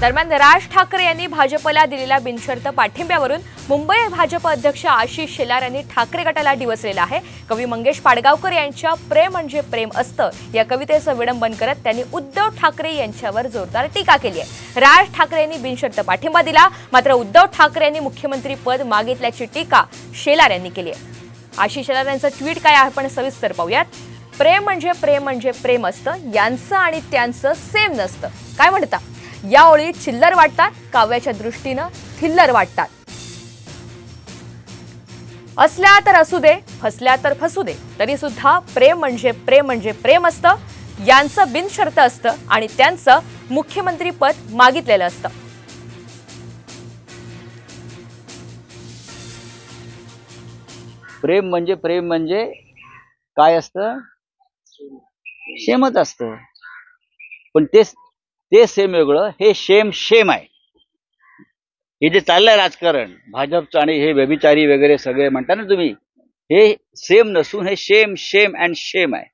दरम्यान राज ठाकरे यांनी भाजपला दिलेल्या बिनशर्त पाठिंब्यावरून मुंबई भाजप अध्यक्ष आशिष शेलार यांनी ठाकरे गटाला डिवचलेला आहे। कवी मंगेश पाडगावकर यांच्या प्रेम म्हणजे प्रेम असतं या कवितेचं विडंबन करत त्यांनी उद्धव ठाकरे यांच्यावर जोरदार टीका केली आहे। राज ठाकरे यांनी बिनशर्त पाठिंबा दिला, मात्र उद्धव ठाकरे यांनी मुख्यमंत्री पद मागितल्याची टीका शेलार यांनी केली आहे। आशिष शेलार यांचं ट्विट काय आहे आपण सविस्तर पाहूयात। प्रेम म्हणजे प्रेम असतं, यांचं आणि त्यांचं सेम नसतं। काय म्हणता? या ओळी चिल्लर वाटतात, काव्याच्या दृष्टीनं थिल्लर वाटतात। असल्या तर असू दे, फसल्या तर फसू दे, तरी सुद्धा प्रेम म्हणजे प्रेम असतं, यांचं बिनशर्त असतं आणि त्यांचं मुख्यमंत्री पद मागितलेलं असतं। प्रेम म्हणजे काय असतं? सेमच असतं, पण ते सेम वेगळं, हे शेम आहे। हे जे चाललंय राजकारण भाजपचं आणि हे व्यभिचारी वगैरे सगळे म्हणता ना तुम्ही, हे सेम नसून हे शेम अँड शेम आहे।